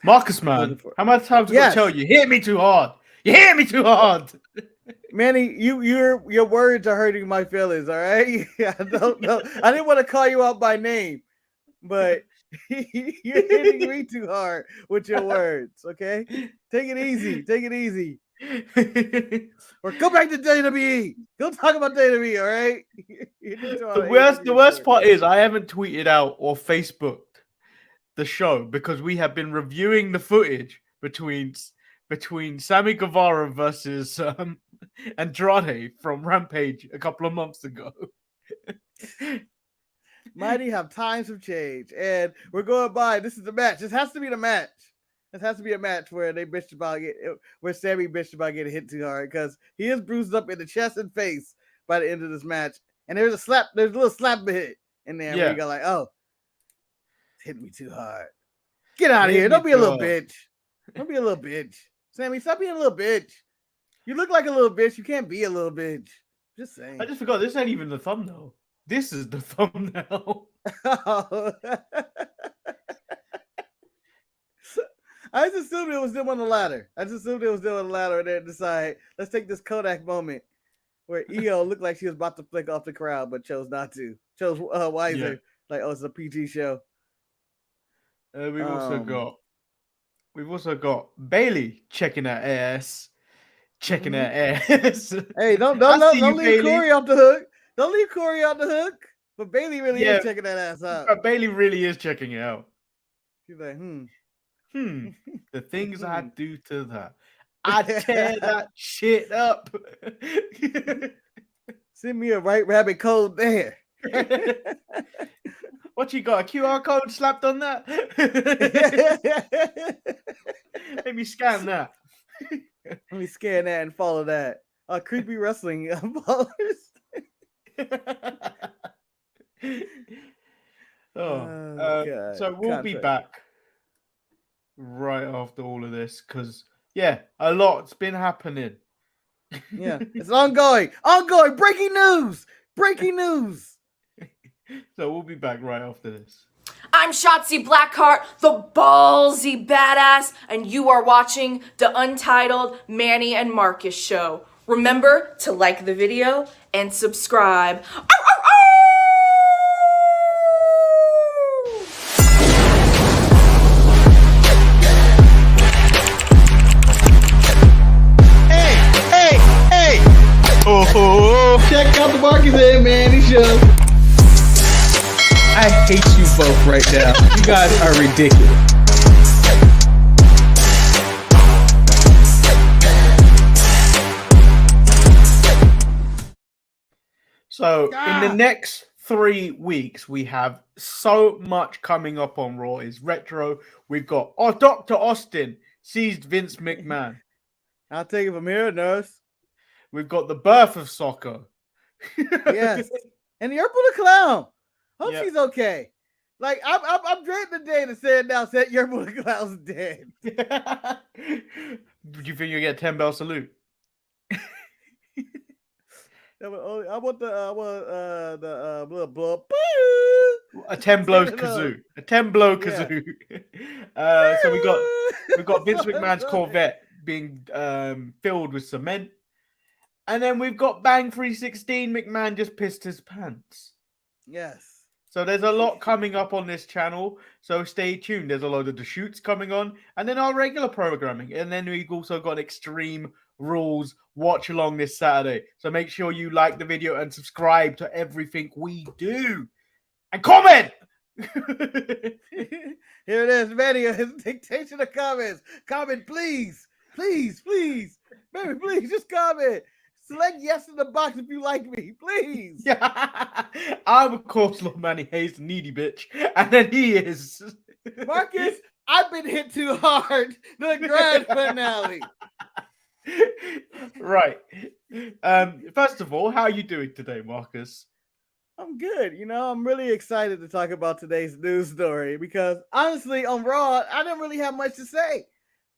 Marcus, man, how many times I got to tell you? Hit me too hard. You hit me too hard. Manny, your words are hurting my feelings. All right, I don't know. I didn't want to call you out by name, but you're hitting me too hard with your words. Okay, take it easy. Take it easy. Or go back to WWE. Go talk about WWE. All right. The worst part is I haven't tweeted out or Facebooked the show because we have been reviewing the footage between Sammy Guevara versus Andrade from Rampage a couple of months ago. Mighty have times have changed, and we're going by. This is the match. This has to be the match. This has to be a match where they bitched about where Sammy bitched about getting hit too hard because he is bruised up in the chest and face by the end of this match. And there's a little slap hit in there where you go like, oh, hit me too hard. Get out of here. Don't be a little bitch. Don't be a little bitch. Sammy, stop being a little bitch. You look like a little bitch. You can't be a little bitch. Just saying. I just forgot. This ain't even the thumbnail. This is the thumbnail. I just assumed it was them on the ladder. And then decide, let's take this Kodak moment where EO looked like she was about to flick off the crowd, but chose not to. Chose wiser. Yeah. Like, oh, it's a PG show. We've also got Bailey checking her ass. Checking her ass. Hey, don't leave Corey off the hook. Don't leave Corey off the hook. But Bailey really is checking that ass out. Bailey really is checking it out. She's like, the things I do to that. I tear that shit up. Send me a White Rabbit code there. What you got? A QR code slapped on that? Let me scan that. Let me scan that and follow that. Creepy wrestling followers. So we'll be back right after all of this because a lot's been happening. Yeah, it's ongoing breaking news. So we'll be back right after this. I'm Shotzi Blackheart, the ballsy badass, and you are watching the Untitled Manny and Marcus show. Remember to like the video and subscribe. Hey! Oh! Check out the Marcus and Manny show. I hate you both right now. You guys are ridiculous. So in the next 3 weeks, we have so much coming up on Raw. Is retro. We've got Dr. Austin seized Vince McMahon. I'll take it from here, nurse. We've got the birth of soccer. Yes, and the Yerpo the Clown. Hope she's okay. Like I'm dreading the day to say it now. Said Yerpo the Clown's dead. Do you think you'll get a 10 bell salute? I want the blow. A 10 blows kazoo. A 10 blow kazoo. So we got Vince McMahon's Corvette being filled with cement. And then we've got Bang 316. McMahon just pissed his pants. Yes. So there's a lot coming up on this channel. So stay tuned. There's a load of the shoots coming on. And then our regular programming. And then we've also got Extreme Rules watch along this Saturday. So make sure you like the video and subscribe to everything we do. And comment! Here it is, Manny. His dictation of comments. Comment, please. Please. Baby, please, just comment. Select yes in the box if you like me, please. Yeah. I'm, of course, Lord Manny Hayes, the needy bitch. And then he is. Marcus, I've been hit too hard. The grand finale. Right. First of all, how are you doing today, Marcus? I'm good. I'm really excited to talk about today's news story because, honestly, on Raw, I didn't really have much to say.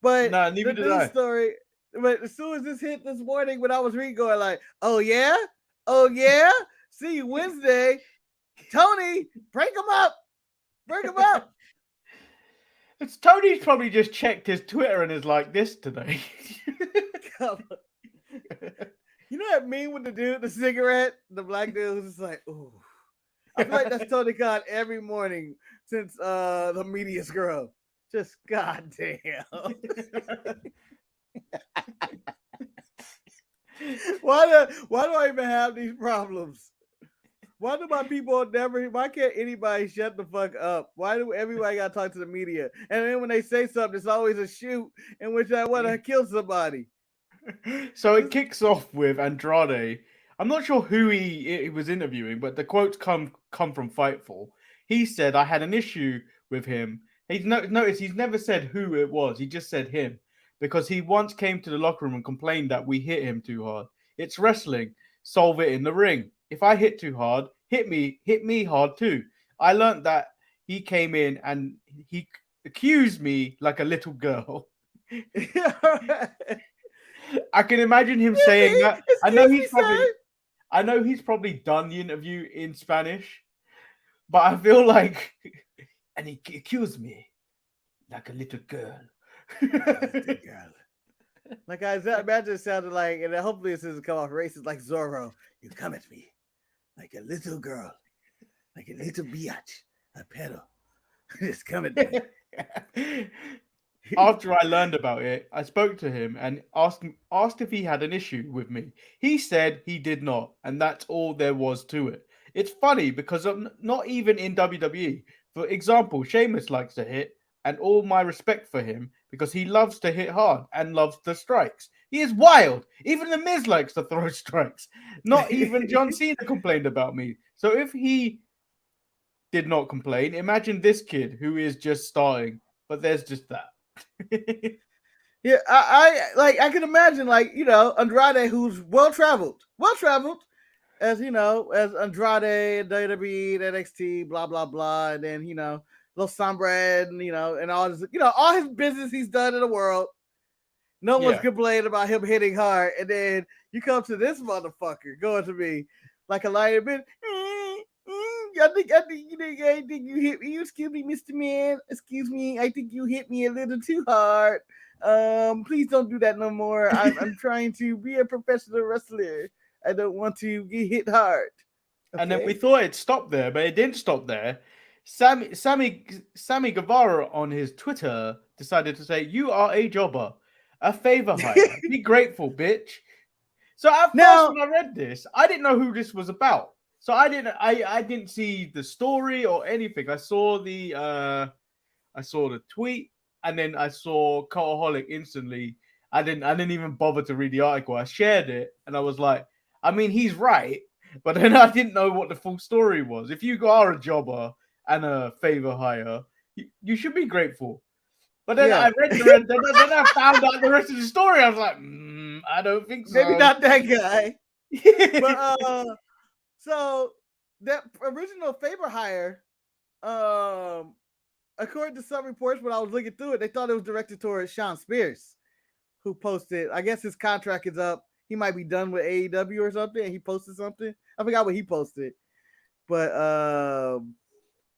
But no, neither did I. Story... But as soon as this hit this morning, when I was reading, going like, oh yeah, see you Wednesday, Tony, break him up. Tony's probably just checked his Twitter and is like this today. You know that meme with the dude, the cigarette, the black dude who's just like, ooh. I feel like that's Tony Khan every morning since the media scrub. Just goddamn. Why do I even have these problems? Why do my people never? Why can't anybody shut the fuck up? Why do everybody gotta talk to the media? And then when they say something, it's always a shoot in which I want to kill somebody. So it kicks off with Andrade. I'm not sure who he was interviewing, but the quotes come from Fightful. He said, I had an issue with him. Notice he's never said who it was. He just said him because he once came to the locker room and complained that we hit him too hard. It's wrestling. Solve it in the ring. If I hit too hard, hit me hard too. I learned that he came in and he accused me like a little girl. I can imagine him saying that. I know he's probably done the interview in Spanish, but I feel like, and he accused me like a little girl. Like I imagine it sounded like, and hopefully this doesn't come off racist, like Zorro. You come at me like a little girl, like a little biatch, a pedo. Just come at me. After I learned about it, I spoke to him and asked if he had an issue with me. He said he did not, and that's all there was to it. It's funny because I'm not even in WWE. For example, Sheamus likes to hit, and all my respect for him because he loves to hit hard and loves the strikes. He is wild. Even The Miz likes to throw strikes. Not even John Cena complained about me. So if he did not complain, imagine this kid who is just starting. But there's just that. Yeah, I can imagine, like, you know, Andrade, who's well traveled, as you know, as Andrade, WWE, NXT, blah blah blah, and then, you know, Los Sombra, and, you know, and all this, you know, all his business he's done in the world. No one's complaining about him hitting hard, and then you come to this motherfucker going to me like a lion bitch. I think you hit me. Excuse me, Mr. Man. Excuse me. I think you hit me a little too hard. Please don't do that no more. I'm trying to be a professional wrestler. I don't want to get hit hard. Okay. And then we thought it stopped there, but it didn't stop there. Sammy Guevara on his Twitter decided to say, "You are a jobber, a favor hire. Be grateful, bitch." So at first, when I read this, I didn't know who this was about. So I didn't see the story or anything. I saw the tweet, and then I saw Cultaholic instantly. I didn't even bother to read the article. I shared it, and I was like, I mean, he's right, but then I didn't know what the full story was. If you are a jobber and a favor hire, you should be grateful. But then I read then I found out the rest of the story. I was like, I don't think so. Maybe not that guy. But so that original favor hire, according to some reports, when I was looking through it, they thought it was directed towards Sean Spears, who posted. I guess his contract is up. He might be done with AEW or something, and he posted something. I forgot what he posted, but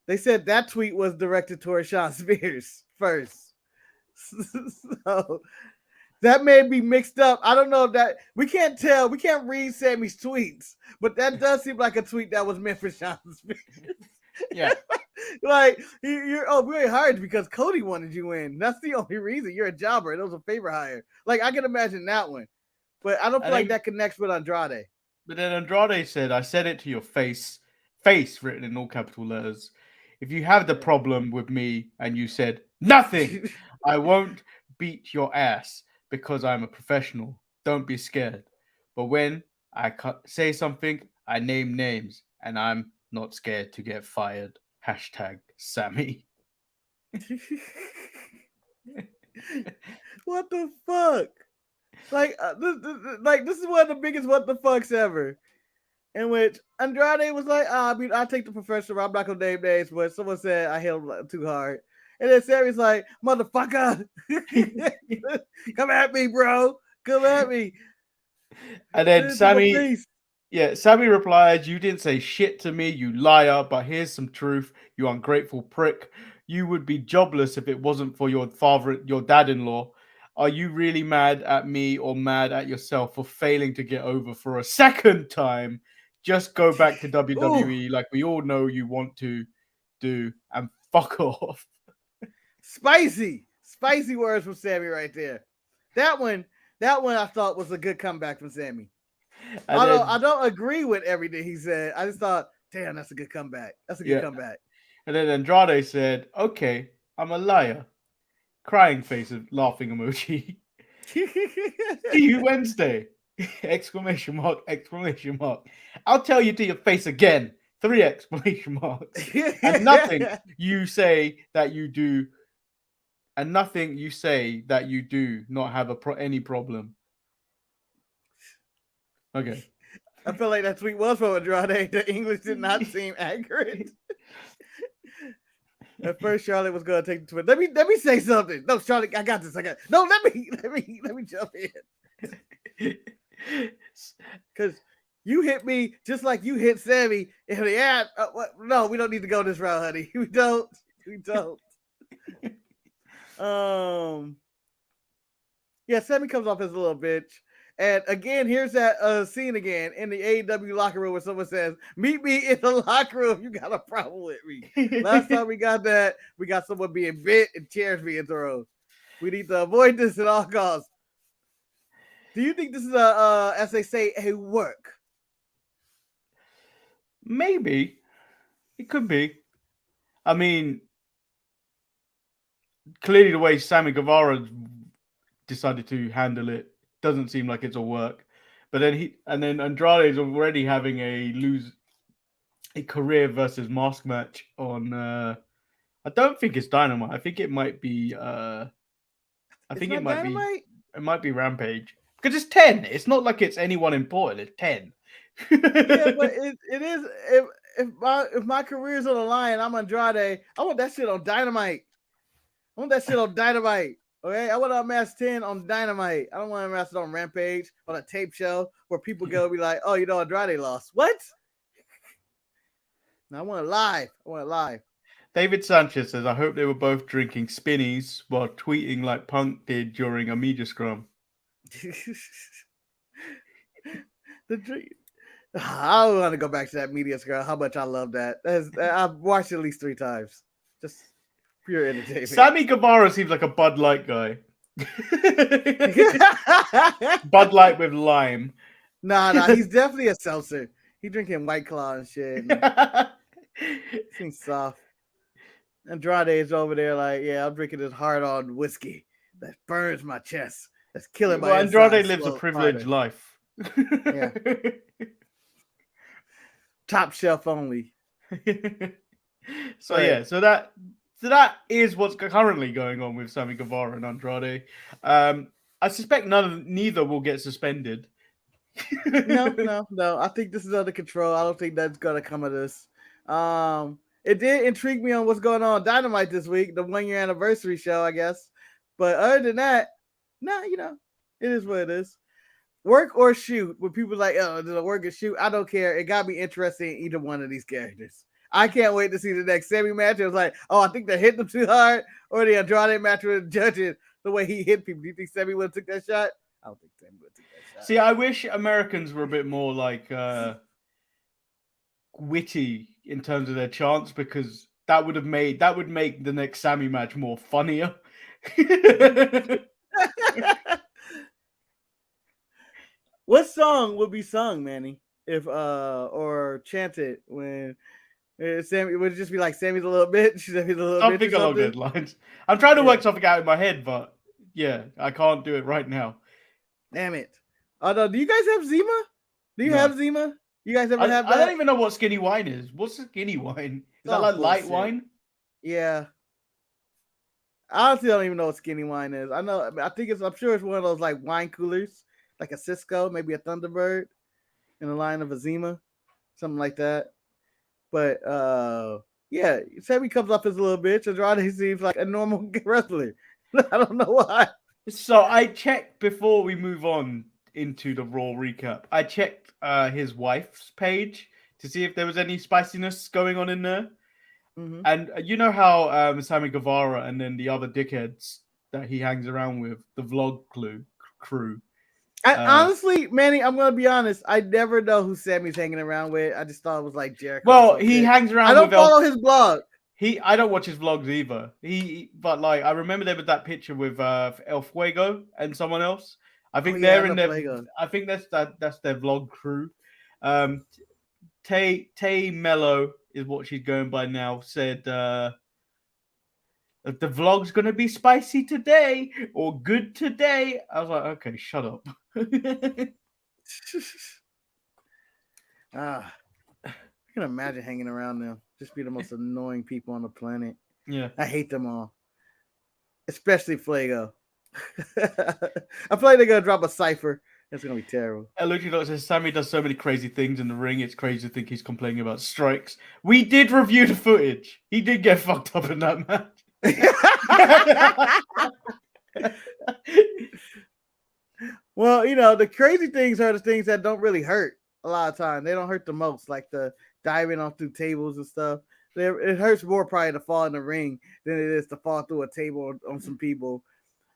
they said that tweet was directed towards Sean Spears first. So that may be mixed up. I don't know that we can't tell. We can't read Sammy's tweets, but that does seem like a tweet that was meant for Sean Spears. Yeah. Like we ain't hired because Cody wanted you in. That's the only reason. You're a jobber. It was a favor hire. Like I can imagine that one, but I don't feel like that connects with Andrade. But then Andrade said, "I said it to your face written in all capital letters. If you have the problem with me and you said nothing, I won't beat your ass because I'm a professional. Don't be scared. But when I say something, I name names, and I'm not scared to get fired. #Sammy." What the fuck? Like, this is one of the biggest what the fucks ever. In which Andrade was like, I mean, I take the professional. I'm not gonna name names, but someone said I hit him too hard. And then Sammy's like, motherfucker, come at me, bro. Come at me. And then Sammy replied, "You didn't say shit to me, you liar, but here's some truth, you ungrateful prick. you would be jobless if it wasn't for your dad-in-law. Are you really mad at me or mad at yourself for failing to get over for a second time? Just go back to WWE like we all know you want to do and fuck off. Spicy words from Sammy right there. That one I thought was a good comeback from Sammy. I don't agree with everything he said. I just thought, damn, that's a good comeback. That's a good comeback. And then Andrade said, okay, I'm a liar. Crying face of laughing emoji. See you Wednesday! Exclamation mark, exclamation mark. I'll tell you to your face again. 3 exclamation marks. And nothing you say that you do, and nothing you say that you do not have any problem. Okay. I feel like that tweet was from Andrade. The English did not seem accurate. At first, Charlotte was going to take the tweet. Let me say something. No, Charlotte, I got this. No. Let me jump in. Because you hit me just like you hit Sammy in the ad. No, we don't need to go this route, honey. We don't. Yeah, Sammy comes off as a little bitch. And again, here's that scene again in the AEW locker room where someone says, meet me in the locker room. You got a problem with me. Last time we got that, we got someone being bit and chairs being thrown. We need to avoid this at all costs. Do you think this is as they say, a work? Maybe. It could be. I mean, clearly the way Sammy Guevara decided to handle it doesn't seem like it's a work. But then Andrade is already having a career versus mask match on I don't think it's Dynamite. I think it might be it might be Rampage. Because it's 10. It's not like it's anyone important. It's 10. Yeah, but it is if my career's on the line, I'm Andrade. I want that shit on Dynamite. Okay, I want to amass 10 on Dynamite. I don't want to amass it on Rampage on a tape show where people go be like, "Oh, you know, Andrade lost." What? No, I want it live. David Sanchez says, "I hope they were both drinking spinnies while tweeting like Punk did during a media scrum." I want to go back to that media scrum. How much I love that. I've watched it at least 3 times. Just pure entertainment. Sammy Guevara seems like a Bud Light guy. Bud Light with lime. Nah, he's definitely a seltzer. He drinking White Claw and shit. Seems soft. Andrade is over there like, yeah, I'm drinking this hard-on whiskey that burns my chest. That's killing my Andrade lives a privileged life. Yeah. Top shelf only. So that is what's currently going on with Sammy Guevara and Andrade. I suspect neither will get suspended. No. I think this is under control. I don't think that's gonna come of this. It did intrigue me on what's going on Dynamite this week, the 1-year anniversary show, I guess. But other than that, it is what it is. Work or shoot. When people like, oh, does it work or shoot? I don't care. It got me interested in either one of these characters. I can't wait to see the next Sammy match. It was like, oh, I think they hit them too hard. Or the Andrade match with the judges, the way he hit people. Do you think Sammy would have took that shot? I don't think Sammy would have took that shot. See, I wish Americans were a bit more like witty in terms of their chants, because that would make the next Sammy match more funnier. What song would be sung, Manny, if or chanted when Sammy would it just be like Sammy's a little bitch? Something along those lines. I'm trying to work something out in my head, but yeah, I can't do it right now. Damn it! Do you guys have Zima? Do you have Zima? You guys ever have that? I don't even know what skinny wine is. What's skinny wine? Is that like light wine? Yeah. I honestly don't even know what skinny wine is. I'm sure it's one of those like wine coolers, like a Cisco, maybe a Thunderbird, in the line of a Zima, something like that. But yeah, Sammy comes up as a little bitch. Andrade seems like a normal wrestler. I don't know why. So I checked before we move on into the Raw recap. I checked his wife's page to see if there was any spiciness going on in there. Mhm. And you know how Sammy Guevara and then the other dickheads that he hangs around with, the vlog crew. Honestly, Manny, I'm gonna be honest. I never know who Sammy's hanging around with. I just thought it was like Jericho. Well, he hangs around. I don't with follow his blog. I don't watch his vlogs either. But like I remember there was that picture with El Fuego and someone else. I think they're in their. Fuego. I think that's their vlog crew. Tay Mello is what she's going by now. Said the vlog's gonna be spicy today or good today. I was like, okay, shut up. I can imagine hanging around them. Just be the most annoying people on the planet. Yeah, I hate them all, especially Fuego. I feel like they're gonna drop a cipher. It's gonna be terrible. Luchador says Sammy does so many crazy things in the ring. It's crazy to think he's complaining about strikes. We did review the footage. He did get fucked up in that match. Well, you know, the crazy things are the things that don't really hurt a lot of time. They don't hurt the most, like the diving off through tables and stuff. It hurts more probably to fall in the ring than it is to fall through a table on some people.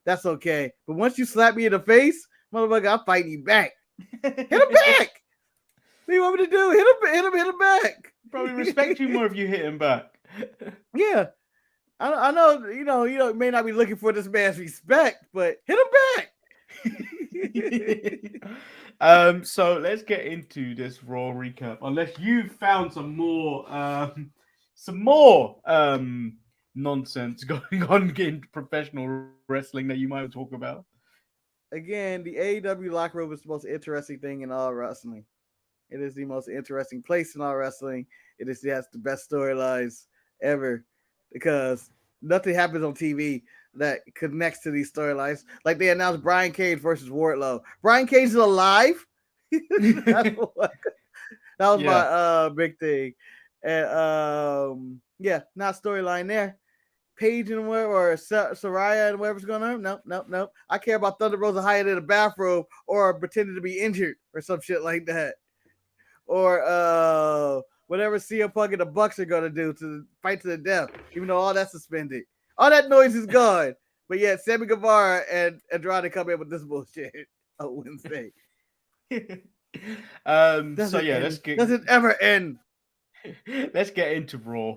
That's okay. But once you slap me in the face, motherfucker, I'm fighting you back. Hit him back. What do you want me to do? Hit him back. Probably respect you more if you hit him back. Yeah. I know, you know, may not be looking for this man's respect, but hit him back. So let's get into this Raw recap. Unless you found some more nonsense going on in professional wrestling that you might talk about. Again, the AEW locker room is the most interesting thing in all wrestling. It is the most interesting place in all wrestling. It has the best storylines ever because nothing happens on TV that connects to these storylines. Like they announced Brian Cage versus Wardlow. Brian Cage is alive. that was my big thing. And not storyline there. Paige and whatever, or Saraya and whatever's going on. Nope. I care about Thunder Rosa hiding in a bathrobe or pretending to be injured or some shit like that. Or whatever CM Punk and the Bucks are going to do to fight to the death, even though all that's suspended. All that noise is gone. But yet, Sammy Guevara and Andrade come in with this bullshit on Wednesday. Doesn't ever end. Let's get into Raw.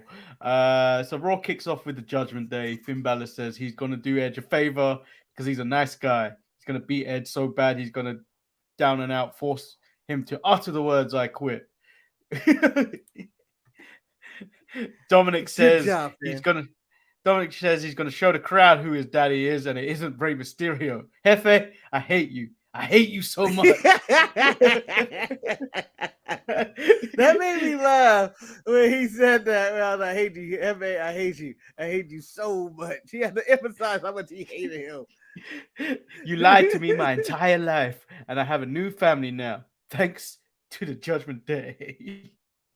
So Raw kicks off with the Judgment Day. Finn Balor says he's going to do Edge a favor because he's a nice guy. He's going to beat Edge so bad he's going to down and out force him to utter the words "I quit." Dominic says he's going to show the crowd who his daddy is, and it isn't Rey Mysterio. Jefe, I hate you. I hate you so much. That made me laugh when he said that. Well, I hate you, Jefe. I hate you. I hate you so much. He had to emphasize how much he hated him. You lied to me my entire life, and I have a new family now, thanks to the Judgment Day.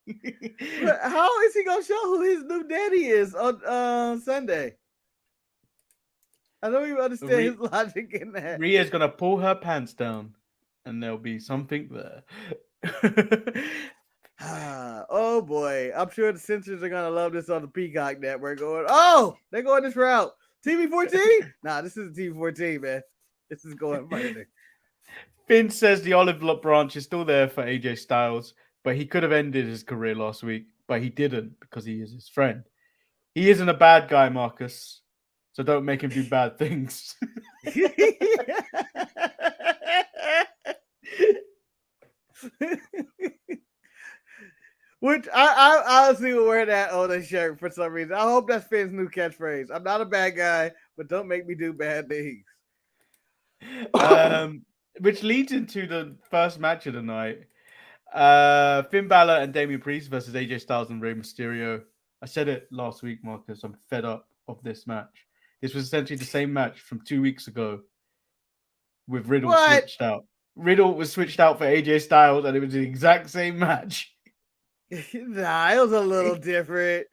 But how is he gonna show who his new daddy is on Sunday? I don't even understand his logic in that. Rhea's gonna pull her pants down, and there'll be something there. Oh boy, I'm sure the censors are gonna love this on the Peacock Network. They're going this route. TV14? Nah, this isn't TV14, man. This is going further. Finn says the olive branch is still there for AJ Styles, but he could have ended his career last week, but he didn't because he is his friend. He isn't a bad guy, Marcus, so don't make him do bad things. Which I honestly will wear that on a shirt for some reason. I hope that's Finn's new catchphrase. I'm not a bad guy, but don't make me do bad things. Which leads into the first match of the night. Finn Balor and Damian Priest versus AJ Styles and Rey Mysterio. I said it last week, Marcus. I'm fed up of this match. This was essentially the same match from 2 weeks ago with Riddle switched out. Riddle was switched out for AJ Styles, and it was the exact same match. Nah, it was a little different.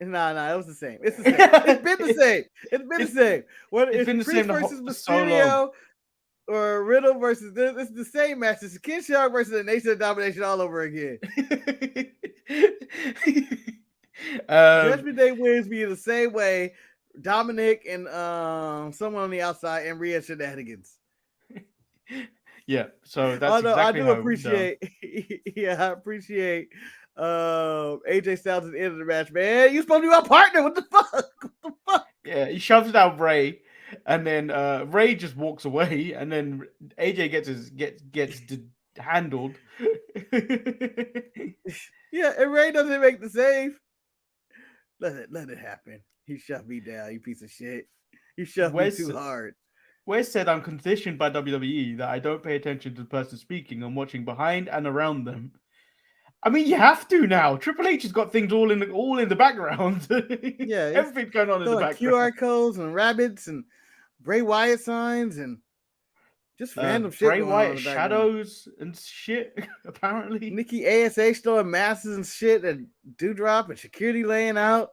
Nah, it was the same. It's the same. It's been the same. It's been the same. It's been the Priest same versus Mysterio or Riddle versus this. It's the same match. It's Ken Sharp versus the Nation of Domination all over again. Judgment Day wins me the same way Dominic and someone on the outside and Rhea shenanigans. Yeah, so that's Although exactly I do how it went down. appreciate, yeah, I appreciate AJ Styles at the end of the match, man. You supposed to be my partner. What the fuck? What the fuck? Yeah, he shoves down Ray, and then Ray just walks away, and then AJ gets handled. Yeah, and Ray doesn't make the save. Let it happen. He shoved me down, you piece of shit. You shoved me too hard. Wes said, I'm conditioned by WWE that I don't pay attention to the person speaking. I'm watching behind and around them. I mean, you have to now. Triple H has got things all in the background. Yeah, everything's going on in the background. QR codes and rabbits and Bray Wyatt signs and just random shit. Bray Wyatt shadows and shit. Apparently, Nikki ASH throwing masses and shit and Dewdrop and security laying out.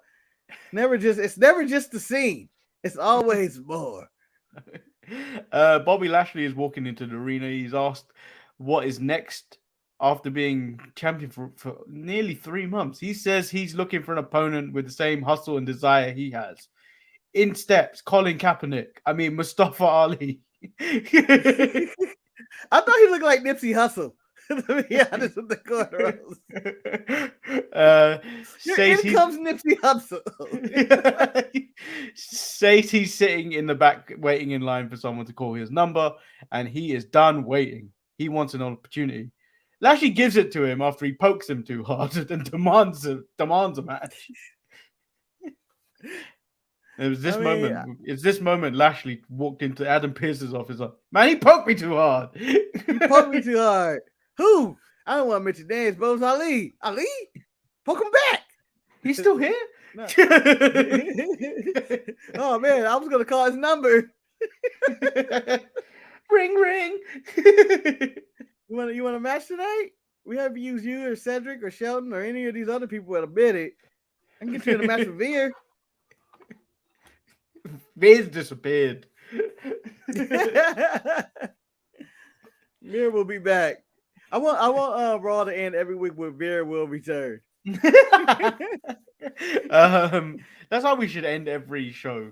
It's never just the scene. It's always more. Bobby Lashley is walking into the arena. He's asked what is next after being champion for nearly 3 months. He says he's looking for an opponent with the same hustle and desire he has. In steps, Colin Kaepernick. I mean, Mustafa Ali. I thought he looked like Nipsey Hussle. To be honest with the cornrows. Here comes Nipsey Hussle. Says he's sitting in the back waiting in line for someone to call his number, and he is done waiting. He wants an opportunity. Lashley gives it to him after he pokes him too hard and demands a match. It's this moment Lashley walked into Adam Pearce's office like, man, he poked me too hard. He poked me too hard. Who? I don't want to mention names, but it was Ali. Ali? Poke him back. He's still here? No. Oh, man, I was going to call his number. Ring, ring. You want a match tonight? We have to use you or Cedric or Shelton or any of these other people that'll bid it. I can get you in a match with Veer. Veer's disappeared. Veer will be back. I want Raw to end every week with Veer will return. That's how we should end every show.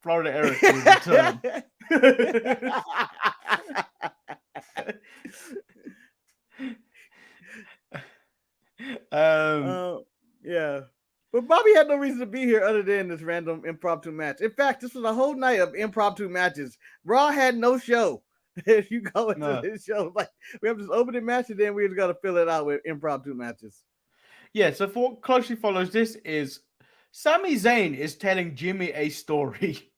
Florida Eric will return. Yeah. But Bobby had no reason to be here other than this random impromptu match. In fact, this was a whole night of impromptu matches. Raw had no show. If you go into this show, like we have this opening match and then we just got to fill it out with impromptu matches. Yeah, so for what closely follows this is Sami Zayn is telling Jimmy a story.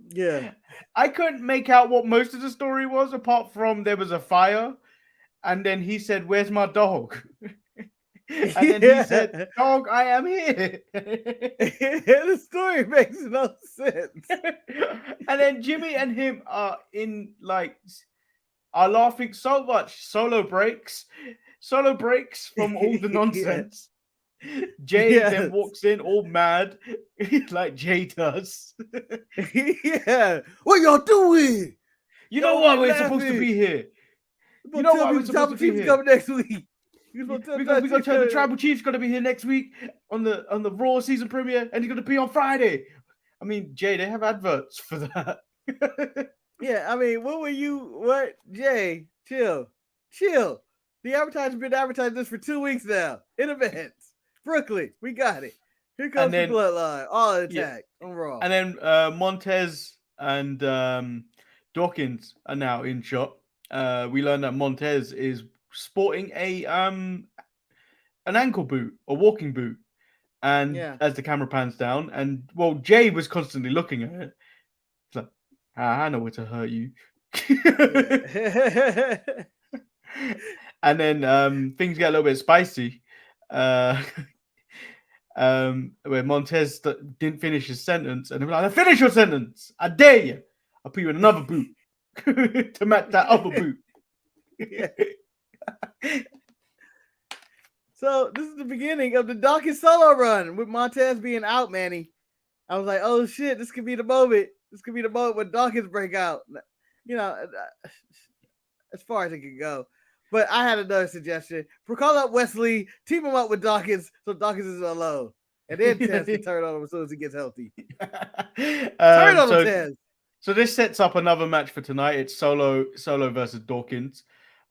Yeah. I couldn't make out what most of the story was, apart from there was a fire, and then he said, "Where's my dog?" And then he said, "Dog, I am here." The story makes no sense. And then Jimmy and him are laughing so much. Solo breaks from all the nonsense. Jay then walks in all mad, like Jay does. Yeah, what y'all doing? You know why we're supposed to be here. You know why we're supposed to be here. Coming next week. We got the Tribal Chief's going to be here next week on the Raw season premiere, and he's going to be on Friday. I mean, Jay, they have adverts for that. Yeah, I mean, what, Jay? Chill. The advertiser's been advertising this for 2 weeks now in advance. Brooklyn, we got it. Here comes the bloodline, all attack on Raw. And then Montez and Dawkins are now in shot. We learned that Montez is sporting an ankle boot, a walking boot, and as the camera pans down, and Jay was constantly looking at it. It's like, I know where to hurt you. And then things get a little bit spicy, where Montez didn't finish his sentence, and they were like, "Finish your sentence! I dare you! I'll put you in another boot to match that other boot." So this is the beginning of the Dawkins solo run with Montez being out, Manny. I was like, oh shit, this could be the moment. This could be the moment when Dawkins break out. You know, as far as it can go. But I had another suggestion. Call up Wesley, team him up with Dawkins so Dawkins is alone. And then Tez can turn on him as soon as he gets healthy. Turn on him, Tez. So this sets up another match for tonight. It's Solo versus Dawkins.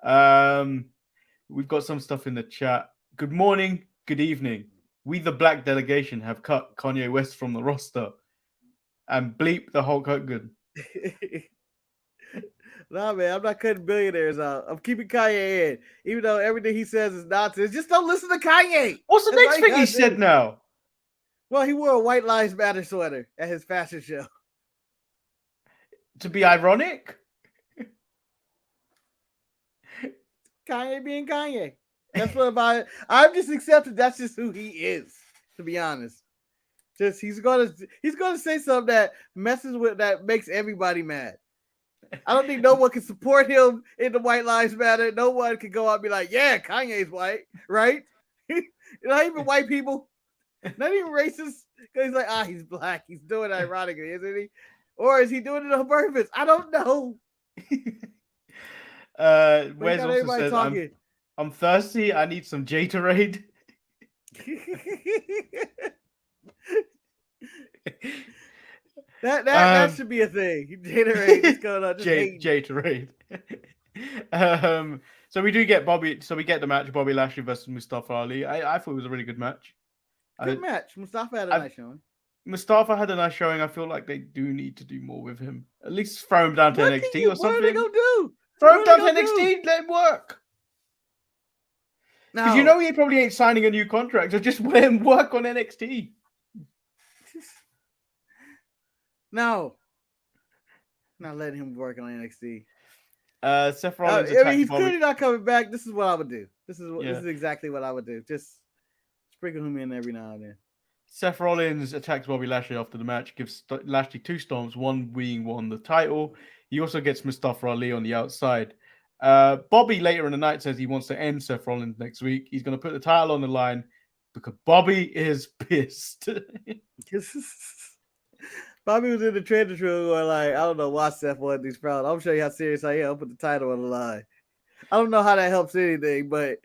We've got some stuff in the chat. Good morning, good evening. We the Black Delegation have cut Kanye West from the roster and bleep the Hulk Hogan. Nah, man, I'm not cutting billionaires out. I'm keeping Kanye in, even though everything he says is nonsense. Just don't listen to Kanye. What's the next thing he said now? Well, he wore a White Lives Matter sweater at his fashion show. To be ironic? Kanye being Kanye. That's what about it. I've just accepted that's just who he is, to be honest. Just he's gonna say something that messes with that makes everybody mad. I don't think no one can support him in the White Lives Matter. No one can go out and be like, yeah, Kanye's white, right? Not even white people, not even racist. Because he's like, he's black. He's doing it ironically, isn't he? Or is he doing it on purpose? I don't know. Wes also says, I'm thirsty. I need some Gatorade. That should be a thing. Gatorade is going on. Gatorade. So we do get Bobby. So we get the match: Bobby Lashley versus Mustafa Ali. I thought it was a really good match. Good match. Mustafa had a nice showing. Mustafa had a nice showing. I feel like they do need to do more with him. At least throw him down to NXT or something. What are they gonna do? Throw him down to NXT. Let him work. Because you know he probably ain't signing a new contract. So just let him work on NXT. No. Not letting him work on NXT. Seth Rollins. He's clearly not coming back. This is what I would do. This is exactly what I would do. Just sprinkle him in every now and then. Seth Rollins attacks Bobby Lashley after the match, gives Lashley 2 stomps, one being won the title. He also gets Mustafa Ali on the outside. Bobby later in the night says he wants to end Seth Rollins next week. He's going to put the title on the line because Bobby is pissed. Bobby was in the training room going like, I don't know why Seth wanted these problems. I'm sure you how serious I am. I'll put the title on the line. I don't know how that helps anything, but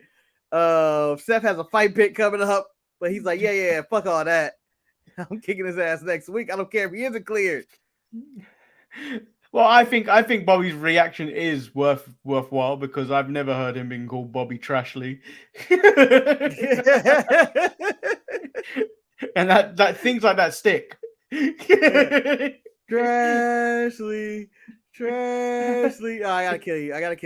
Seth has a fight pit coming up, but he's like, yeah, fuck all that. I'm kicking his ass next week. I don't care if he isn't cleared. Well, I think Bobby's reaction is worthwhile because I've never heard him being called Bobby Trashley. And that things like that stick. Trashley. Oh, I gotta kill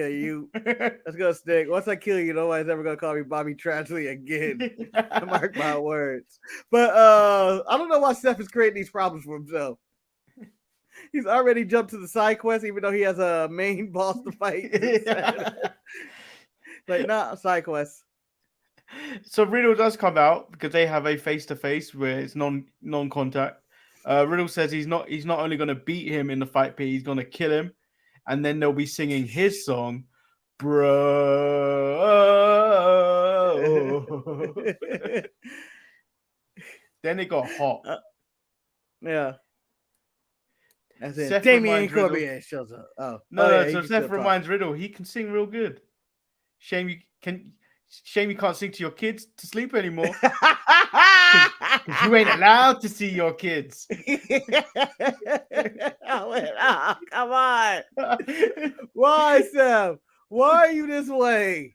you. That's gonna stick. Once I kill you, nobody's ever gonna call me Bobby Trashley again. Mark my words. But I don't know why Seth is creating these problems for himself. He's already jumped to the side quest, even though he has a main boss to fight. Like, nah, side quest. So Riddle does come out because they have a face-to-face where it's non-contact. Riddle says he's not only going to beat him in the fight pit, he's going to kill him, and then they'll be singing his song, bro. Then it got hot. Yeah. As in Damian Cormier shows up. So Seth reminds Riddle he can sing real good. Shame you can't sing to your kids to sleep anymore. Because you ain't allowed to see your kids. Come on. Why, Seth? Why are you this way?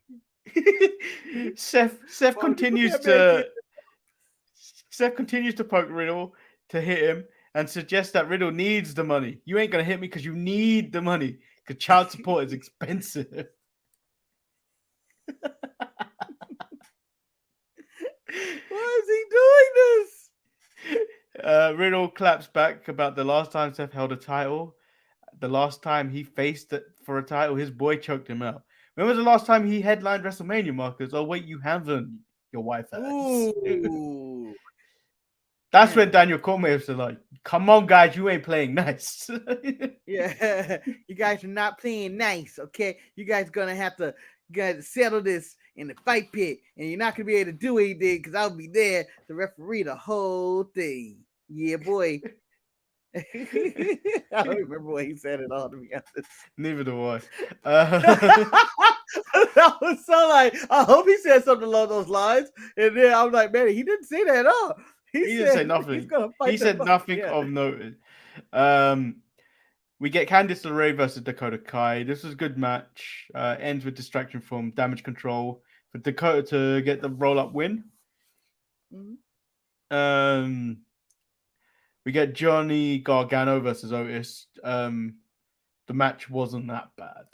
Seth continues to poke Riddle to hit him and suggest that Riddle needs the money. You ain't gonna hit me because you need the money because child support is expensive. Why is he doing this? Riddle claps back about the last time Seth held a title. The last time he faced it for a title, his boy choked him out. When was the last time he headlined WrestleMania, Marcus? Oh, wait, you haven't. Your wife has. Ooh. That's when Daniel Cormier was like, come on, guys, you ain't playing nice. Yeah, you guys are not playing nice, okay? You guys gonna settle this in the fight pit, and you're not gonna be able to do anything because I'll be there to referee the whole thing. Yeah, boy. I don't remember what he said at all, to be honest. Neither do I. That was so like, I hope he said something along those lines. And then I'm like, man, he didn't say that at all. He didn't say he's nothing. gonna fight He the said Bucks. nothing Yeah. of note. We get Candice LeRae versus Dakota Kai. This was a good match. Ends with distraction from Damage Control for Dakota to get the roll-up win. Mhm. We get Johnny Gargano versus Otis. The match wasn't that bad.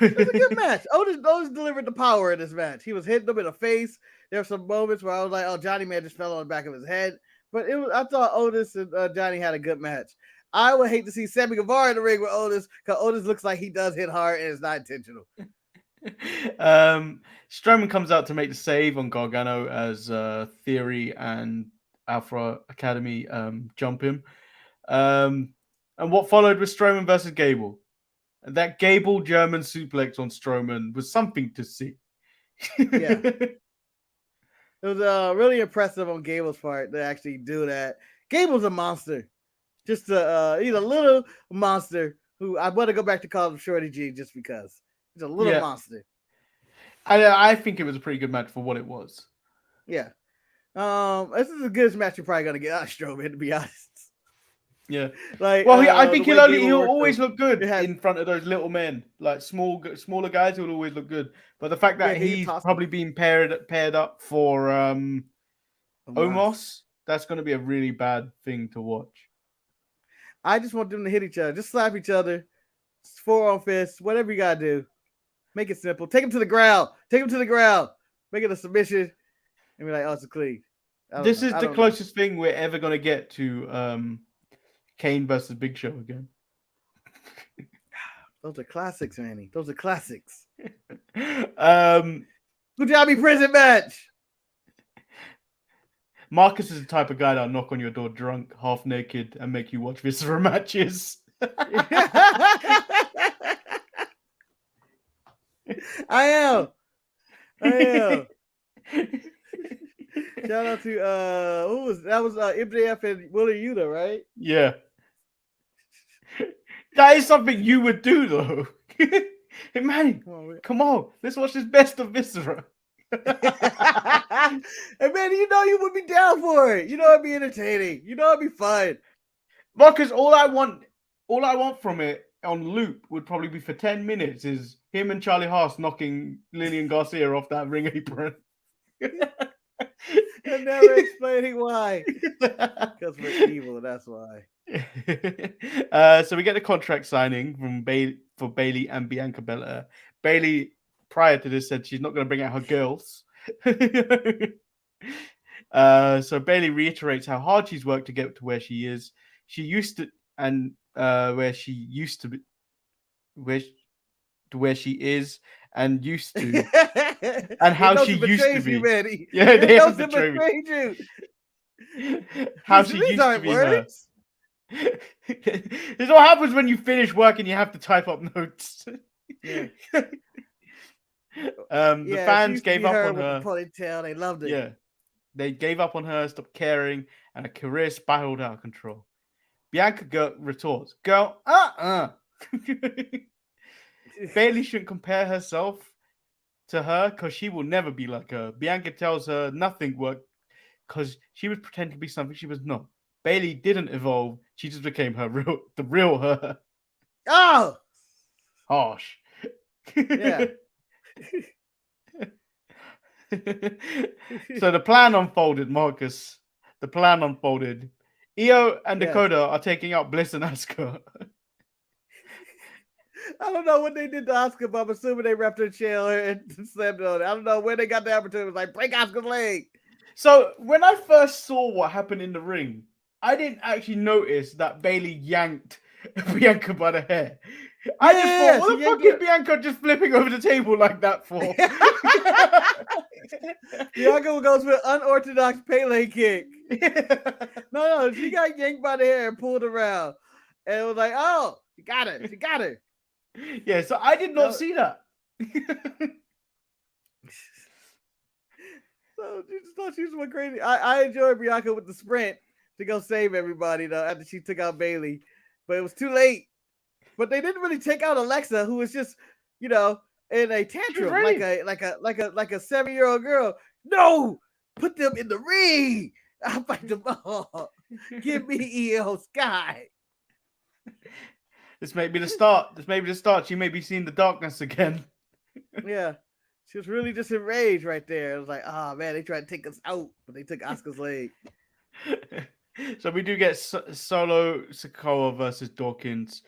It was a good match. Otis delivered the power in this match. He was hitting them in the face. There were some moments where I was like, "Oh, Johnny Man just fell on the back of his head." But I thought Otis and Johnny had a good match. I would hate to see Sammy Guevara in the ring with Otis because Otis looks like he does hit hard and it's not intentional. Strowman comes out to make the save on Gargano as Theory and Alpha Academy jump him. And what followed was Strowman versus Gable. That Gable German suplex on Strowman was something to see. Yeah. It was really impressive on Gable's part to actually do that. Gable's a monster. Just he's a little monster who I want to go back to call him Shorty G just because. He's a little monster. I think it was a pretty good match for what it was. Yeah. This is the goodest match you're probably gonna get out of Strowman, to be honest. Yeah. Like, well, I think he'll always through. look good in front of those little men, like smaller guys. He'll always look good. But the fact that he's probably being paired up for Omos, that's going to be a really bad thing to watch. I just want them to hit each other, just slap each other, 4-on fists, whatever you gotta do. Make it simple. Take him to the ground. Make it a submission, and be like, "Oh, it's a clean." This is the closest thing we're ever going to get to Kane versus Big Show again. Those are classics, Manny. Those are classics. Punjabi prison match. Marcus is the type of guy that'll knock on your door drunk, half naked, and make you watch Viscera matches. I am. Shout out to who was that? Was MJF and Willie Yuta, right? Yeah. That is something you would do, though. Hey, Manny, come on. Let's watch this best of Viscera. Hey, man, you would be down for it. It'd be entertaining. It'd be fun. Marcus, all I want from it on loop would probably be for 10 minutes is him and Charlie Haas knocking Lillian Garcia off that ring apron. And never explaining why. Because we're evil, and that's why. So we get the contract signing for Bailey and Bianca Belair. Bailey, prior to this, said she's not going to bring out her girls. So Bailey reiterates how hard she's worked to get to where she is. She used to, and where she used to be, where she is, and used to, and how she used to be. You, yeah, they have betrayed you. How she used to be her. This is what happens when you finish work and you have to type up notes. Yeah. The fans gave up on with her. The ponytail, they loved it. Yeah, they gave up on her, stopped caring, and her career spiraled out of control. Bianca retorts, "Girl, Bailey shouldn't compare herself to her because she will never be like her." Bianca tells her nothing worked because she was pretending to be something she was not. Bailey didn't evolve; she just became the real her. Oh, harsh. Yeah. So the plan unfolded, Marcus. The plan unfolded. Io and Dakota are taking out Bliss and Asuka. I don't know what they did to Asuka, but I'm assuming they wrapped her chair and slammed on it. I don't know where they got the opportunity. It was like, break Asuka's leg. So when I first saw what happened in the ring, I didn't actually notice that Bailey yanked Bianca by the hair. I just thought, what the fuck is Bianca just flipping over the table like that for? Bianca goes with an unorthodox Pele kick. No, she got yanked by the hair and pulled around. And it was like, oh, she got her. Yeah, so I did not see that. So she just thought she was going crazy. I enjoyed Bianca with the sprint to go save everybody, though, after she took out Bailey. But it was too late. But they didn't really take out Alexa, who was just, in a tantrum, like a 7-year-old girl. No, put them in the ring. I'll fight them all. Give me EO Sky. This may be the start. This may be the start. She may be seeing the darkness again. Yeah. She was really just enraged right there. It was like, oh man, they tried to take us out, but they took Asuka's leg. So we do get Solo Sikoa versus Dawkins.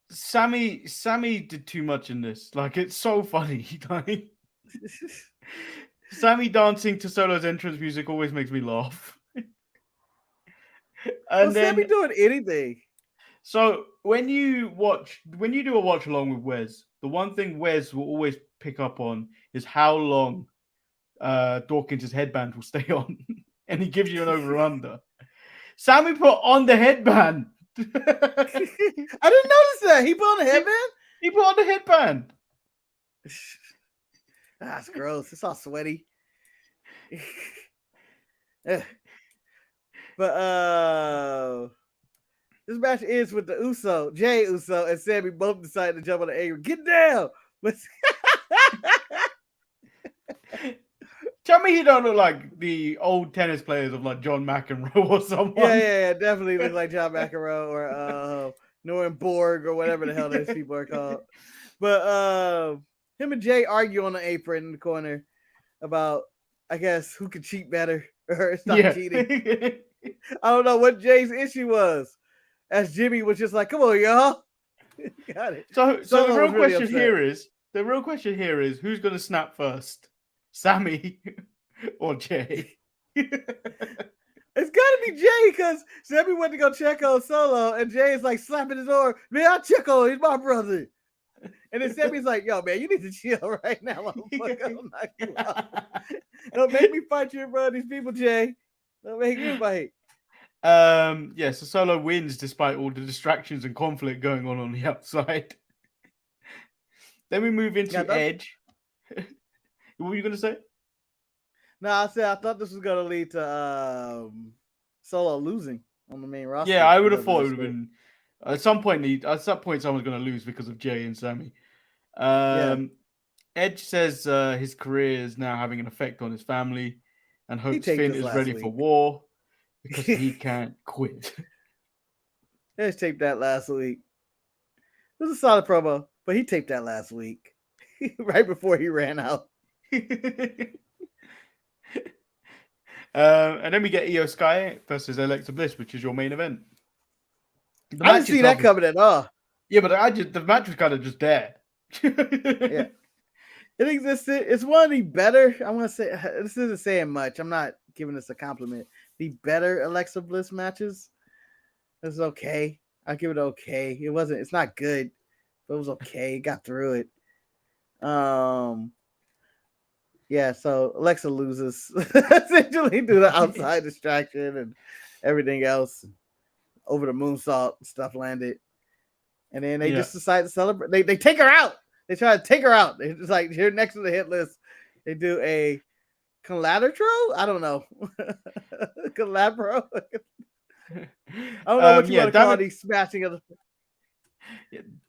Sammy did too much in this. Like, it's so funny. Like, Sammy dancing to Solo's entrance music always makes me laugh. And then Sammy doing anything. So when you do a watch along with Wes, the one thing Wes will always pick up on is how long Dawkins' headband will stay on, and he gives you an over under. Sammy put on the headband. I didn't notice that. He put on the headband? He put on the headband. That's gross. It's all sweaty. But this match ends with the Jay Uso and Sammy both decide to jump on the apron. Get down! But tell me he don't look like the old tennis players of like John McEnroe or someone. Yeah, definitely look like John McEnroe or Norman Borg or whatever the hell those people are called. But him and Jay argue on the apron in the corner about, I guess, who can cheat better or stop cheating. I don't know what Jay's issue was. As Jimmy was just like, come on, y'all. Got it. So the real question here is who's gonna snap first? Sammy or Jay? It's gotta be Jay, because Sammy went to go check on Solo, and Jay is like slapping his arm. Man, I'll check on him. He's my brother. And then Sammy's like, yo, man, you need to chill right now. Don't make me fight you in front of these people, Jay. Don't make me fight. So Solo wins despite all the distractions and conflict going on the outside. Then we move into Edge. What were you gonna say? No, I thought this was gonna lead to Solo losing on the main roster. Yeah, I would have thought it would have been at some point someone's gonna lose because of Jay and Sammy. Edge says his career is now having an effect on his family and hopes Finn is ready for war. Because he can't quit. Edge taped that last week. It was a solid promo, but he taped that last week. Right before he ran out. And then we get Io Sky versus Alexa Bliss, which is your main event. I didn't see that coming at all. Yeah, but the match was kind of just there. Yeah. It existed. It's one of the better, I want to say, this isn't saying much. I'm not giving this a compliment. The better Alexa Bliss matches. It was okay. I'll give it okay. It's not good, but it was okay. Got through it. Yeah, so Alexa loses essentially due to outside distraction and everything else. Over the moonsault, stuff landed. And then they just decide to celebrate. They take her out. They try to take her out. They just like, here next to the hit list, they do a collateral? I don't know. Collabro? I don't know what you want to call these smashing of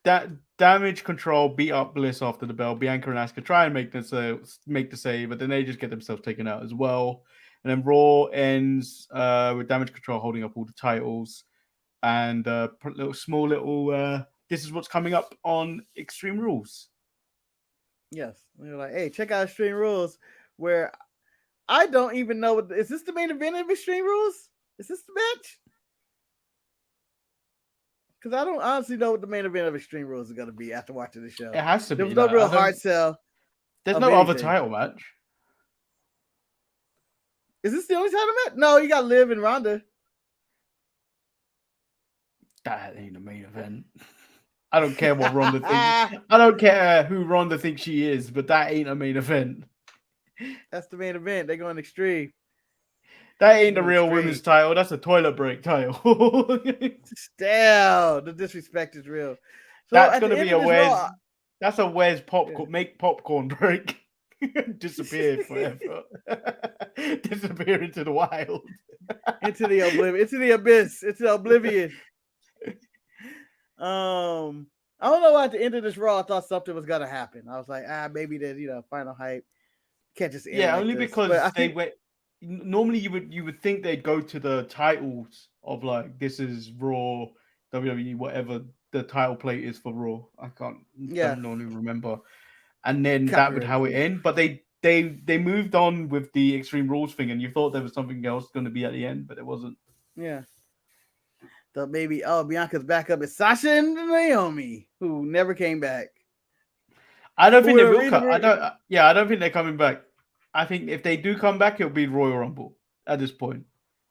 the... Damage Control beat up Bliss after the bell. Bianca and Asuka try and make the save, but then they just get themselves taken out as well. And then Raw ends with Damage Control holding up all the titles. And this is what's coming up on Extreme Rules. Yes. They're like, hey, check out Extreme Rules, where I don't even know is this the main event of Extreme Rules? Is this the match? Because I don't honestly know what the main event of Extreme Rules is going to be after watching the show. It has to be. There was no real hard sell. There's no other title match. Is this the only title match? No, you got Liv and Ronda. That ain't the main event. I don't care what Ronda thinks. I don't care who Ronda thinks she is, but that ain't a main event. That's the main event. They're going Extreme. That ain't the real women's title. That's a toilet break title. Damn, the disrespect is real. So that's gonna be a Wes. That's a Wes popcorn. Make popcorn break. Disappear forever. Disappear into the wild. Into the oblivion. Into the abyss. Into the oblivion. I don't know why at the end of this Raw I thought something was gonna happen. I was like, maybe the final hype. Can't just end Yeah, like only this. because But I they think went. Normally, you would think they'd go to the titles of like this is Raw, WWE, whatever the title plate is for Raw. I don't normally remember, and then that would Copyright how it infringement. end. But they moved on with the Extreme Rules thing, and you thought there was something else going to be at the end, but it wasn't. Yeah. So maybe Bianca's backup is Sasha and Naomi, who never came back. I don't think they Well, will read come. I the- don't. Yeah, I don't think they're coming back. I think if they do come back, it'll be Royal Rumble at this point.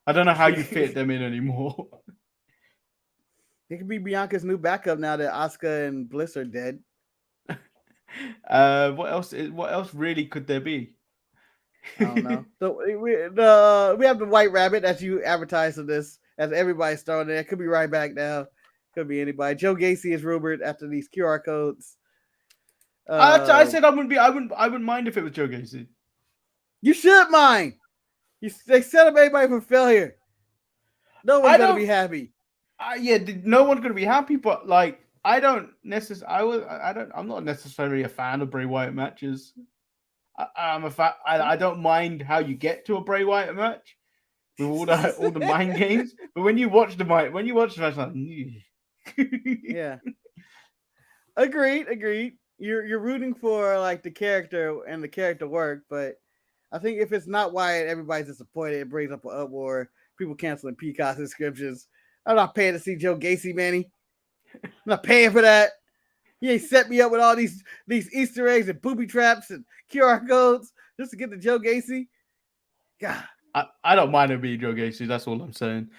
I don't know how you fit them in anymore. It could be Bianca's new backup now that Asuka and Bliss are dead. What else? What else really could there be? I don't know. So we have the White Rabbit as you advertise of this, as everybody's throwing it. Could be right back now. Could be anybody. Joe Gacy is rumored after these QR codes. I said I wouldn't be. I wouldn't mind if it was Joe Gacy. You should mind. They set up everybody for failure. No one's gonna be happy. Yeah, no one's gonna be happy. But like, I don't necessarily. I'm not necessarily a fan of Bray Wyatt matches. I'm a fan. I don't mind how you get to a Bray Wyatt match with all the mind games. But when you watch the match, like, Yeah. Agreed. You're rooting for like the character and the character work, but I think if it's not Wyatt, everybody's disappointed. It brings up an uproar. People canceling Peacock subscriptions. I'm not paying to see Joe Gacy, Manny. I'm not paying for that. You ain't set me up with all these Easter eggs and booby traps and QR codes just to get to Joe Gacy. God. I don't mind it being Joe Gacy. That's all I'm saying.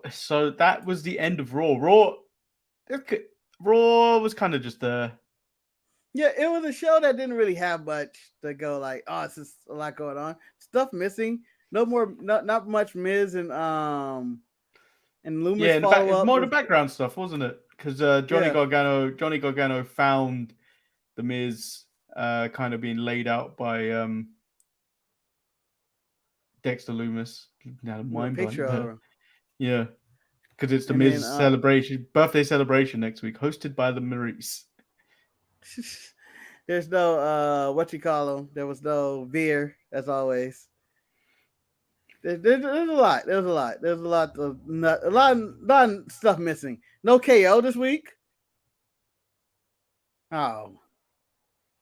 So that was the end of Raw. Raw was kind of just there. Yeah, it was a show that didn't really have much to go like, oh, it's just a lot going on. Stuff missing. Not much Miz and Loomis Yeah, follow up. more the background stuff, wasn't it? Because Johnny Gargano found the Miz kind of being laid out by Dexter Loomis. Now mind blowing. Yeah, because it's the Miz birthday celebration next week, hosted by the Maurice. There's no there was no Veer as always. There's a lot. There's a lot of stuff missing. No KO this week. Oh,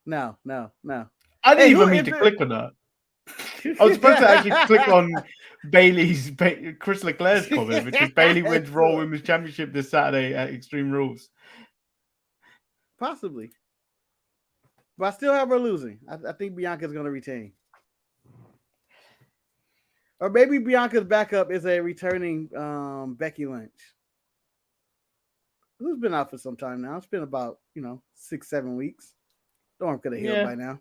no. I didn't even mean to click on that. I was supposed to actually click on Chris Leclerc's comment, which is Bayley wins Raw Women's Championship this Saturday at Extreme Rules. Possibly. But I still have her losing. I think Bianca's going to retain. Or maybe Bianca's backup is a returning Becky Lynch. Who's been out for some time now. It's been about, 6-7 weeks. Storm could have healed by now.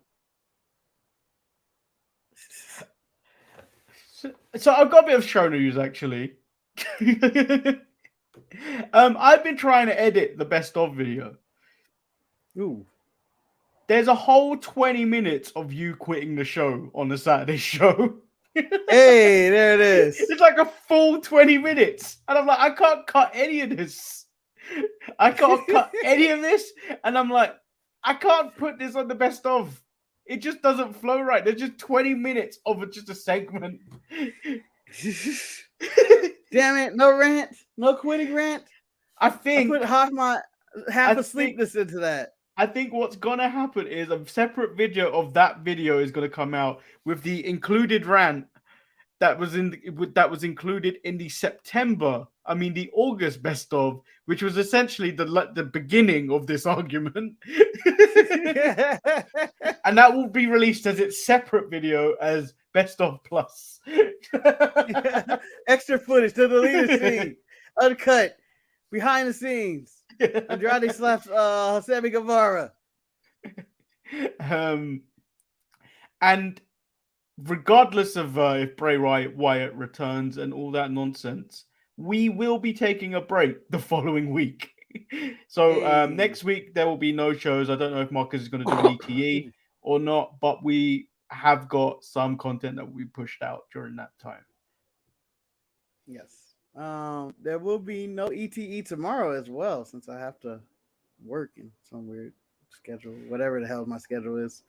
So I've got a bit of show news, actually. I've been trying to edit the best of video. Ooh. There's a whole 20 minutes of you quitting the show on the Saturday show. Hey, there it is. It's like a full 20 minutes. And I'm like, I can't cut any of this. And I'm like, I can't put this on the best of. It just doesn't flow right. There's just 20 minutes of just a segment. Damn it. No rant. No quitting rant. I put half of sleepness into that. I think what's gonna happen is a separate video of that video is gonna come out with the included rant that was included in the August best of, which was essentially the beginning of this argument, and that will be released as its separate video as best of plus. Extra footage to the deleted scene, uncut, behind the scenes. Andrade slaps Sammy Guevara. And regardless of if Bray Wyatt returns and all that nonsense, we will be taking a break the following week. So next week there will be no shows. I don't know if Marcus is going to do an ETE or not, but we have got some content that we pushed out during that time. Yes. There will be no ETE tomorrow as well, since I have to work in some weird schedule, whatever the hell my schedule is.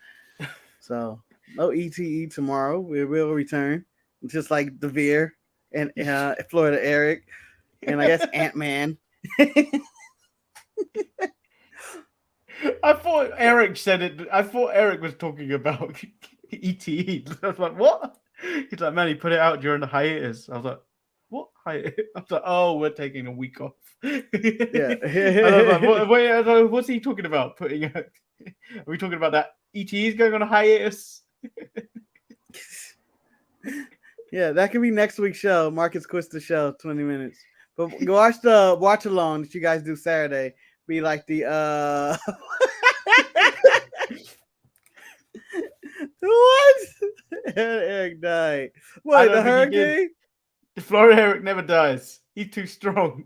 So no ETE tomorrow. We will return, just like Devere and Florida Eric, and I guess Ant-Man. I thought Eric said it. I thought Eric was talking about ETE. I was like, what? He's like, man, he put it out during the hiatus. I was like, what hiatus? I was like, oh, we're taking a week off. Yeah. And I was like, what's he talking about? Putting out? Are we talking about that ETE is going on a hiatus? Yeah, that could be next week's show. Marcus quits the show, 20 minutes. But go watch the watch along that you guys do Saturday. Be like the what? Eric died. What, the hurricane? The Florida Eric never dies. He's too strong.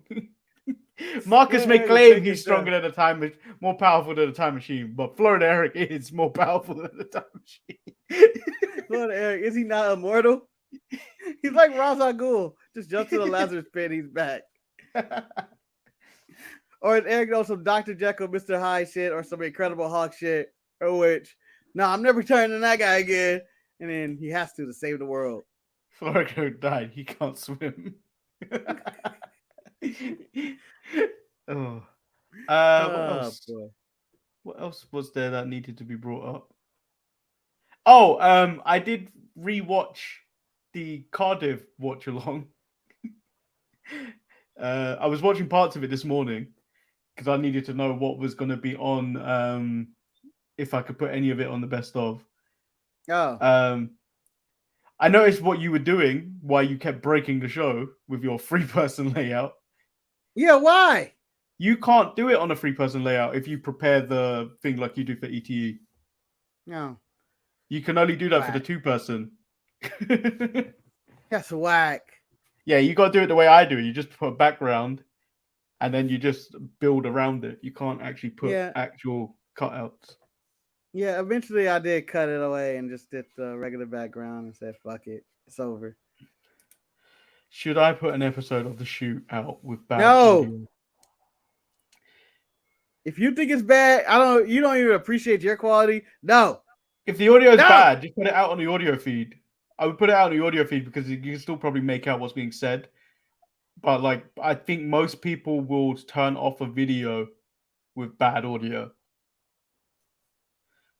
Marcus may Eric claim he's stronger than a time, more powerful than a time machine, but Florida Eric is more powerful than a time machine. Florida Eric, is he not immortal? He's like Ra's al Ghul. Just jump to the Lazarus pit, he's back. Or is Eric on some Dr. Jekyll, Mr. Hyde shit, or some Incredible Hulk shit, or which, no, I'm never turning that guy again. And then he has to save the world. Florida died. He can't swim. Oh. What else was there that needed to be brought up? Oh, I did rewatch the Cardiff watch along. I was watching parts of it this morning because I needed to know what was going to be on, if I could put any of it on the best of. Oh. I noticed what you were doing, why you kept breaking the show with your 3-person layout. Yeah, why? You can't do it on a 3-person layout if you prepare the thing like you do for ETE. No. You can only do that for the 2-person. That's whack. Yeah, you got to do it the way I do it. You just put a background and then you just build around it. You can't actually put actual cutouts. Yeah, eventually I did cut it away and just did the regular background and said, fuck it. It's over. Should I put an episode of the shoot out with bad audio? If you think it's bad, you don't even appreciate your quality. No. If the audio is bad, just put it out on the audio feed. I would put it out on the audio feed because you can still probably make out what's being said. But like, I think most people will turn off a video with bad audio.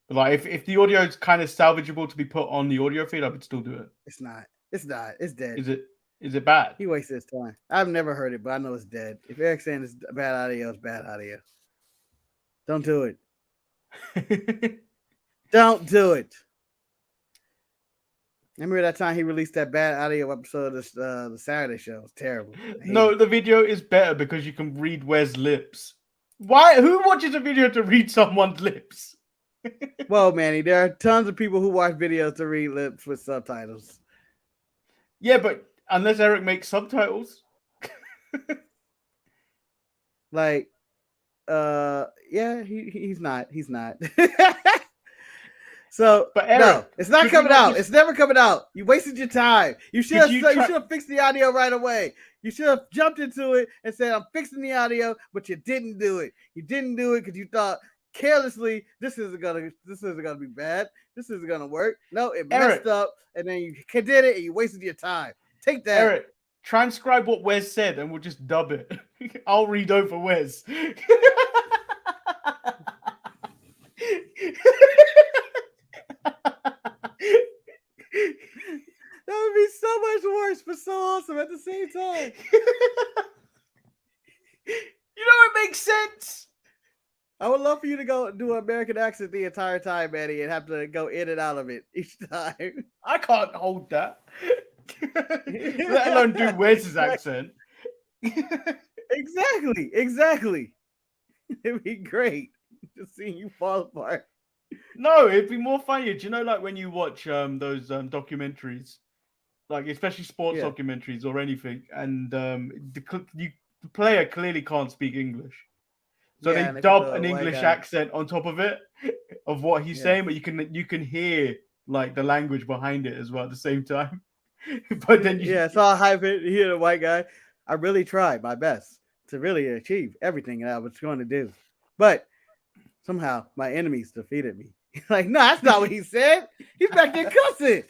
But like, if the audio is kind of salvageable to be put on the audio feed, I would still do it. It's not. It's not. It's dead. Is it bad? He wasted his time. I've never heard it, but I know it's dead. If Eric's saying it's bad audio, it's bad audio. Don't do it. Don't do it. Remember that time he released that bad audio episode of the Saturday show? It was terrible. No, the video is better because you can read Wes' lips. Why? Who watches a video to read someone's lips? Well, Manny, there are tons of people who watch videos to read lips with subtitles. Yeah, but unless Eric makes subtitles. Like, yeah, he's not. He's not. So, but Eric, no, it's not coming out. It's never coming out. You wasted your time. You should have fixed the audio right away. You should have jumped into it and said, I'm fixing the audio, but you didn't do it. You didn't do it because you thought carelessly, this isn't gonna be bad. This isn't gonna work. No, it messed up, and then you did it and you wasted your time. Take that. Eric, transcribe what Wes said and we'll just dub it. I'll read over Wes. That would be so much worse, but so awesome at the same time. You know, it makes sense. I would love for you to go do an American accent the entire time, Manny, and have to go in and out of it each time. I can't hold that. Let alone do Wes's accent. Exactly. It'd be great to see you fall apart. No, it'd be more funny. Do you know, like when you watch those documentaries, like especially sports documentaries or anything, and the player clearly can't speak English, so they dub an English accent on top of it of what he's saying, but you can hear like the language behind it as well at the same time. But then it's all hype. You hear the white guy. I really tried my best to really achieve everything that I was going to do, but somehow my enemies defeated me. Like, no, that's not what he said. He's back there cussing.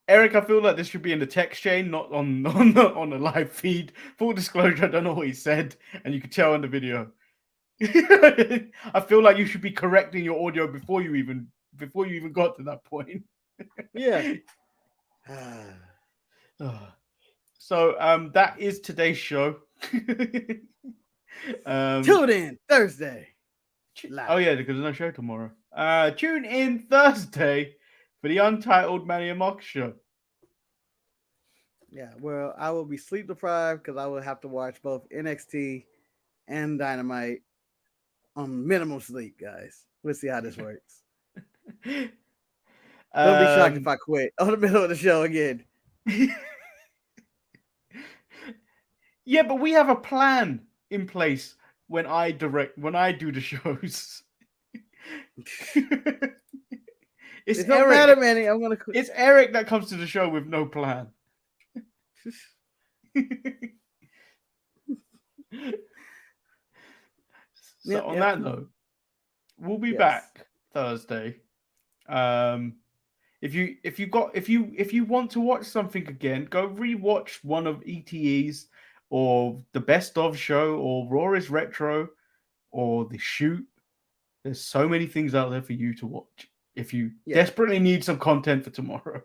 Eric, I feel like this should be in the text chain, not on the live feed. Full disclosure, I don't know what he said, and you can tell in the video. I feel like you should be correcting your audio before you even got to that point. Yeah. So that is today's show. Tune in Thursday. Oh yeah, because there's no show tomorrow. Tune in Thursday for the Untitled Manny and Marcus show. Yeah, well, I will be sleep deprived because I will have to watch both NXT and Dynamite on minimum sleep, guys. We'll see how this works. Don't be shocked if I quit on the middle of the show again. Yeah, but we have a plan in place when I do the shows. It don't matter, Manny. I'm gonna quit. It's Eric that comes to the show with no plan. So on that note, we'll be back Thursday. If you want to watch something again, go rewatch one of ETE's or the Best of show or Raw is Retro or The Shoot. There's so many things out there for you to watch if you desperately need some content for tomorrow.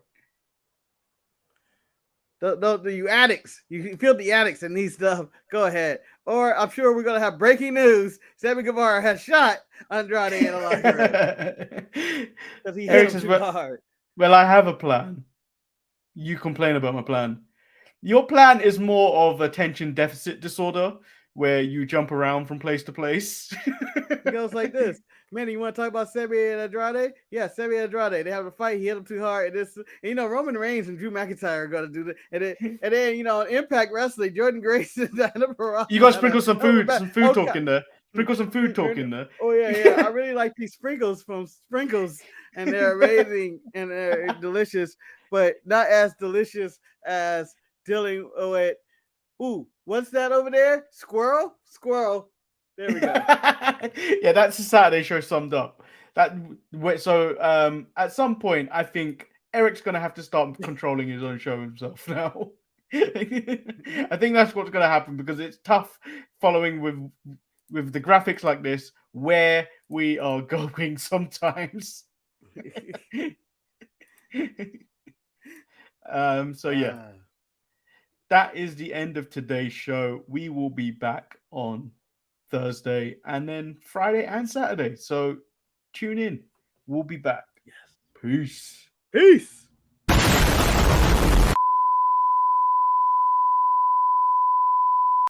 You addicts, you feel the addicts and need stuff, go ahead. Or I'm sure we're going to have breaking news. Sammy Guevara has shot Andrade in a locker room. Because he hit him too hard. Well, I have a plan. You complain about my plan. Your plan is more of attention deficit disorder, where you jump around from place to place. It goes like this. Man, you want to talk about Sammy and Andrade? Yeah, Sammy and Andrade. They have a fight. He hit him too hard. And Roman Reigns and Drew McIntyre are going to do that. And then on Impact Wrestling, Jordan Grace and Diana Purrazzo. You got to sprinkle some food talk in there. Sprinkle some food talk in there. Oh, yeah. I really like these sprinkles from Sprinkles, and they're amazing and they're delicious, but not as delicious as dealing with, what's that over there? Squirrel. There we go. Yeah, that's the Saturday show summed up. So at some point, I think Eric's going to have to start controlling his own show himself now. I think that's what's going to happen because it's tough following with the graphics like this where we are going sometimes. So yeah, that is the end of today's show. We will be back on Thursday and then Friday and Saturday. So tune in. We'll be back. Yes. Peace.